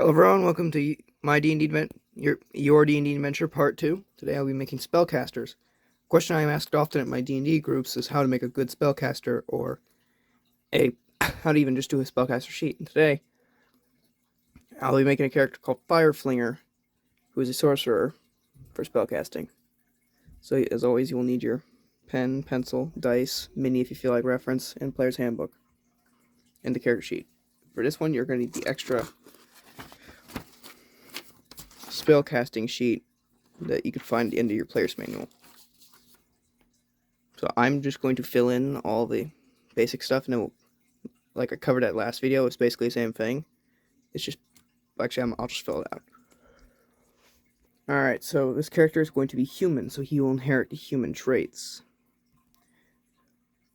Hello everyone, welcome to my D&D your D&D adventure part 2. Today I'll be making spellcasters. A question I am asked often at my D&D groups is how to make a good spellcaster, or how to even just do a spellcaster sheet. And today I'll be making a character called Fireflinger, who is a sorcerer for spellcasting. So as always, you will need your pen, pencil, dice, mini if you feel like reference, and player's handbook, and the character sheet. For this one, you're going to need the extra spellcasting sheet that you can find at the end of your player's manual. So I'm just going to fill in all the basic stuff, and then like I covered that last video, it's basically the same thing. It's just, actually, I'll just fill it out. Alright, so this character is going to be human, so he will inherit the human traits.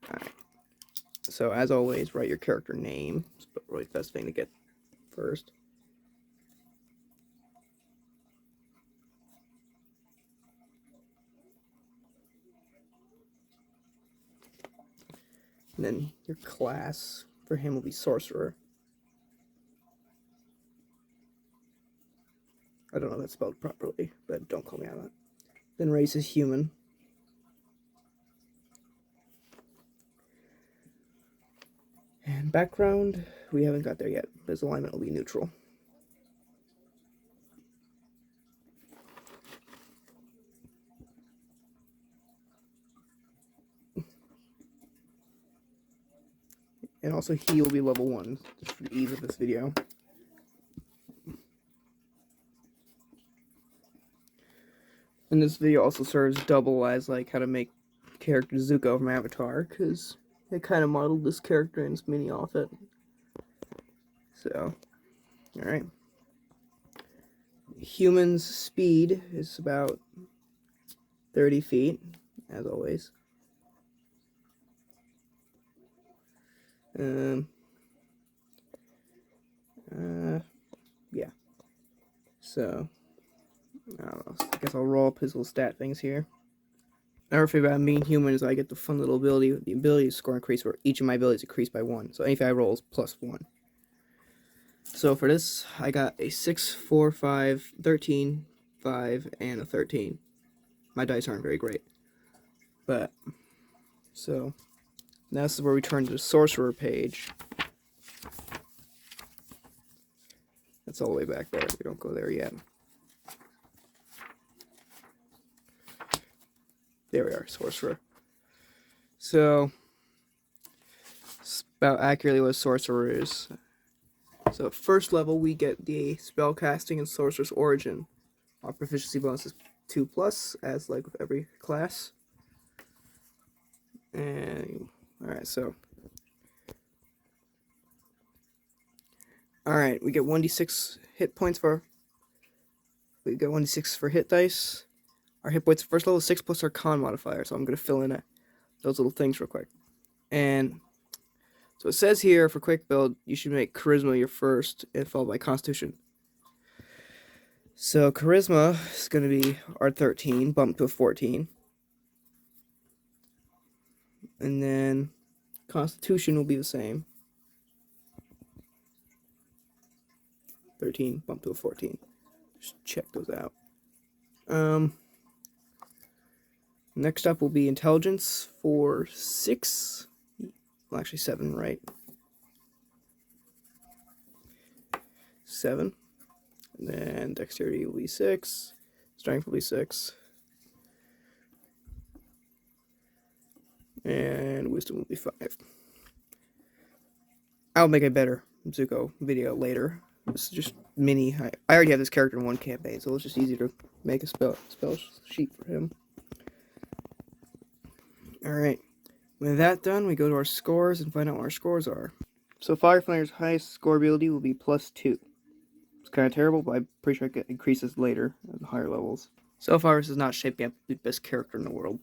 Alright, so as always, write your character name. It's probably the best thing to get first. And then your class for him will be sorcerer. I don't know if that's spelled properly, but don't call me out on it. Then race is human. And background, we haven't got there yet. His alignment will be neutral. And also he will be level 1, just for the ease of this video. And this video also serves double as like how to make character Zuko from Avatar, because I kind of modeled this character in this mini off it. So, alright. Human's speed is about 30 feet, as always. Yeah. So, I don't know. I guess I'll roll up his little stat things here. Another thing about being human is I get the fun little ability, the ability score increase, where each of my abilities increase by 1. So anything I roll is plus 1. So for this, I got a 6, 4, 5, 13, 5, and a 13. My dice aren't very great. But, so, now this is where we turn to the sorcerer page. That's all the way back there. We don't go there yet. There we are, sorcerer. So, about accurately what a sorcerer is. So, first level, we get the spellcasting and sorcerer's origin. Our proficiency bonus is 2+, as like with every class. And, alright, so. Alright, we get 1d6 hit points for. We get 1d6 for hit dice. Our hit points first level is 6 plus our con modifier, so I'm going to fill in those little things real quick. And so it says here for quick build, you should make charisma your first and followed by constitution. So charisma is going to be our 13, bumped to a 14. And then constitution will be the same. 13, bumped to a 14. Just check those out. Next up will be intelligence for 6. Well, actually 7, right? 7. And then dexterity will be 6. Strength will be 6. And wisdom will be 5. I'll make a better Zuko video later. This is just mini. I already have this character in one campaign, so it's just easy to make a spell sheet for him. Alright, with that done, we go to our scores and find out what our scores are. So Fireflinger's highest score ability will be +2. It's kind of terrible, but I'm pretty sure it increases later at higher levels. So far, this is not shaping up the best character in the world.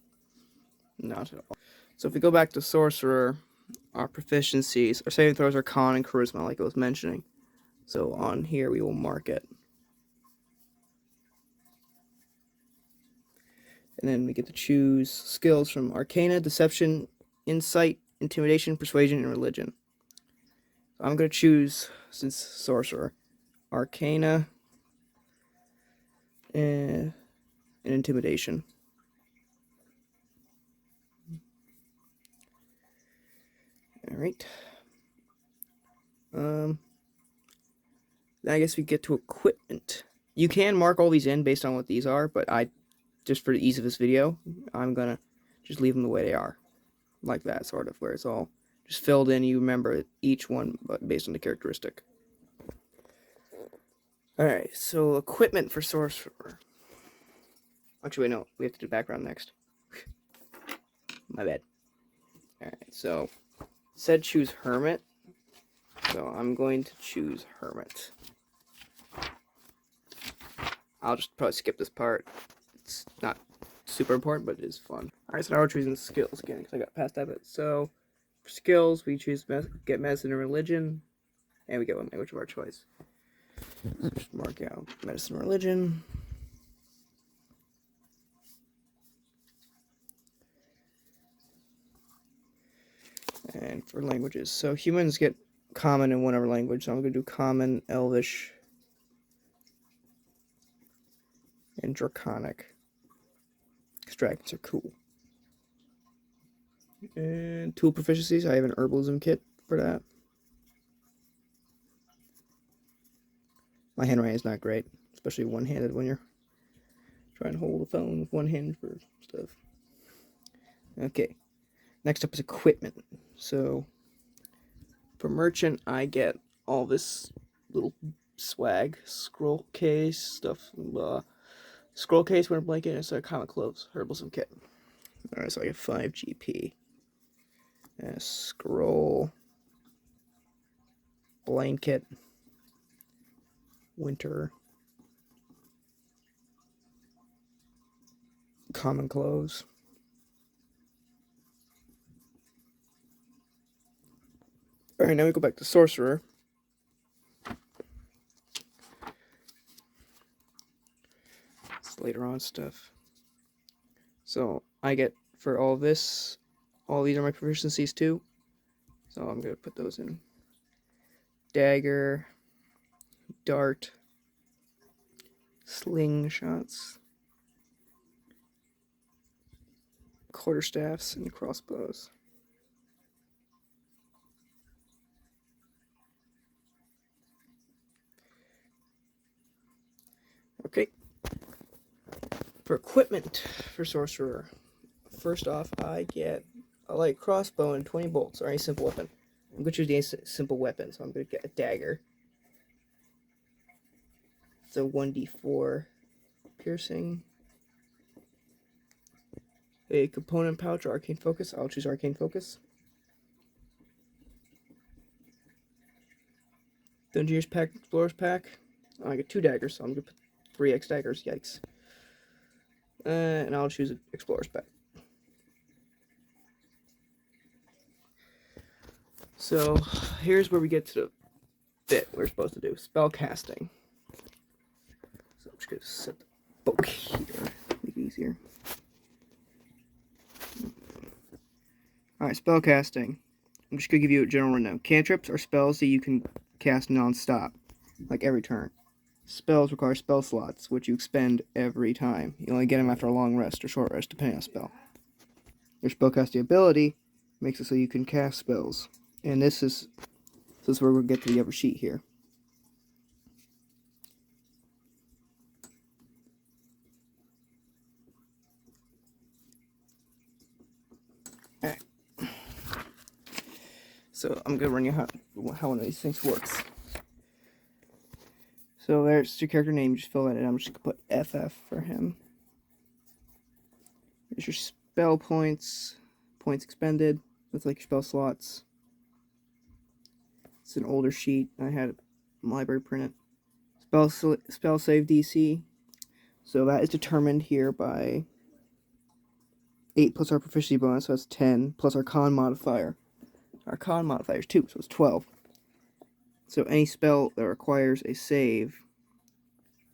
Not at all. So if we go back to Sorcerer, our proficiencies, our saving throws are Con and Charisma, like I was mentioning. So on here, we will mark it. And then we get to choose skills from Arcana, Deception, Insight, Intimidation, Persuasion, and Religion. So I'm going to choose, since Sorcerer, Arcana, and Intimidation. Alright. Then I guess we get to equipment. You can mark all these in based on what these are, but just for the ease of this video, I'm gonna just leave them the way they are. Like that, sort of, where it's all just filled in. You remember each one, but based on the characteristic. Alright, so equipment for Sorcerer. Actually, wait, no, we have to do background next. My bad. Alright, so said choose Hermit. So I'm going to choose Hermit. I'll just probably skip this part. It's not super important, but it is fun. Alright, so now we're choosing skills again, because I got past that bit. So, for skills, we choose get medicine and religion, and we get one language of our choice. So just mark out medicine and religion. And for languages, so humans get common in whatever language, so I'm going to do common, elvish, and draconic. Because dragons are cool. And tool proficiencies, I have an herbalism kit for that. My handwriting is not great, especially one-handed when you're trying to hold the phone with one hand for stuff. Okay, next up is equipment. So for merchant, I get all this little swag, scroll case stuff, scroll case, winter blanket, and it's a comic clothes, herbalism kit. All right, so I get 5 GP. And a scroll blanket, winter, common clothes. Alright, now we go back to Sorcerer. It's later on stuff. So I get for all this, all these are my proficiencies too. So I'm going to put those in. Dagger, dart, slingshots, quarterstaffs, and crossbows. Okay. For equipment for Sorcerer, first off, I get a light crossbow and 20 bolts, or any simple weapon. I'm going to choose a simple weapon, so I'm going to get a dagger. It's a 1d4 piercing. A component pouch or arcane focus. I'll choose arcane focus. Dungeoneer's pack, explorer's pack. Oh, I get 2 daggers, so I'm going to put 3x daggers. Yikes. And I'll choose an explorer's pack. So here's where we get to the bit we're supposed to do. Spell casting. So I'm just going to set the book here. Make it easier. Alright, spell casting. I'm just going to give you a general rundown. Cantrips are spells that you can cast non-stop, like every turn. Spells require spell slots, which you expend every time. You only get them after a long rest or short rest, depending on spell. Your spellcasting ability makes it so you can cast spells. And this is where we'll get to the other sheet here. Alright. So I'm going to run you how one of these things works. So there's your character name, just fill that in. I'm just going to put FF for him. There's your spell points, points expended. That's like your spell slots. It's an older sheet. I had it in my library printed. Spell save DC. So that is determined here by 8 plus our proficiency bonus, so that's 10, plus our con modifier. Our con modifier is 2, so it's 12. So any spell that requires a save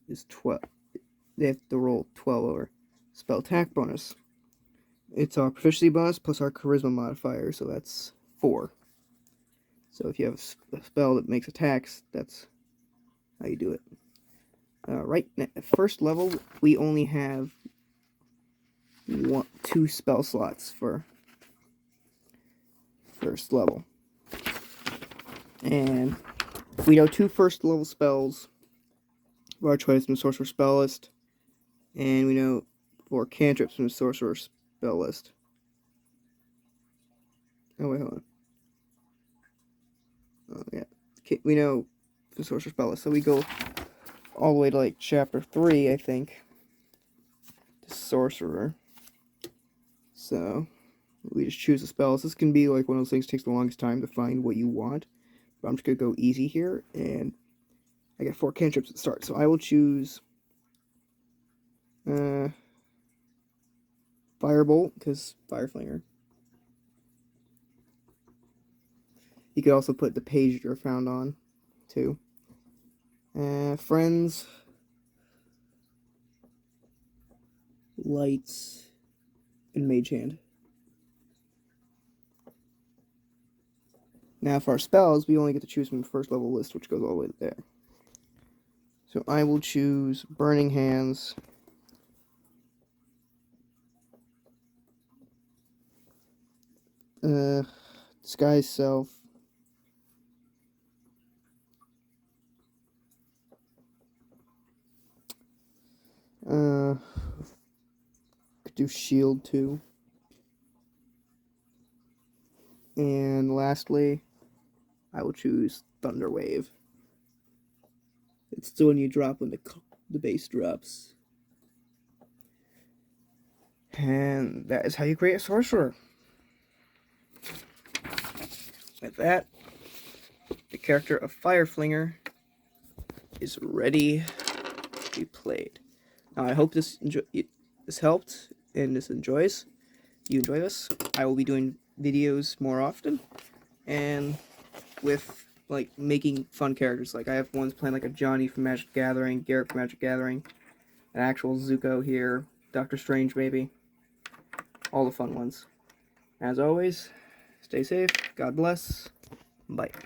is 12. They have to roll 12 over. Spell attack bonus. It's our proficiency bonus plus our charisma modifier, so that's 4. So if you have a spell that makes attacks, that's how you do it. First level, we only have 2 spell slots for first level. And we know 2 first level spells of our choice from the Sorcerer spell list. And we know 4 cantrips from the Sorcerer spell list. Oh, wait, hold on. Oh, yeah. We know the Sorcerer spell list. So we go all the way to, like, chapter 3, I think. The Sorcerer. So we just choose the spells. This can be, like, one of those things that takes the longest time to find what you want. But I'm just going to go easy here. And I got 4 cantrips at the start. So I will choose Firebolt, because Fireflinger. You could also put the page you're found on, too. Friends, Lights, and Mage Hand. Now for our spells, we only get to choose from the first level list, which goes all the way to there. So I will choose Burning Hands, Disguise Self, could do Shield too. And lastly, I will choose Thunder Wave. It's the one you drop when the base drops. And that is how you create a sorcerer. With that, the character of Fireflinger is ready to be played. Now, I hope this helped and you enjoy this. I will be doing videos more often, and with like making fun characters. Like I have ones playing like a Johnny from Magic the Gathering, Garrett from Magic the Gathering, an actual Zuko here, Doctor Strange maybe. All the fun ones. As always, stay safe, God bless, bye.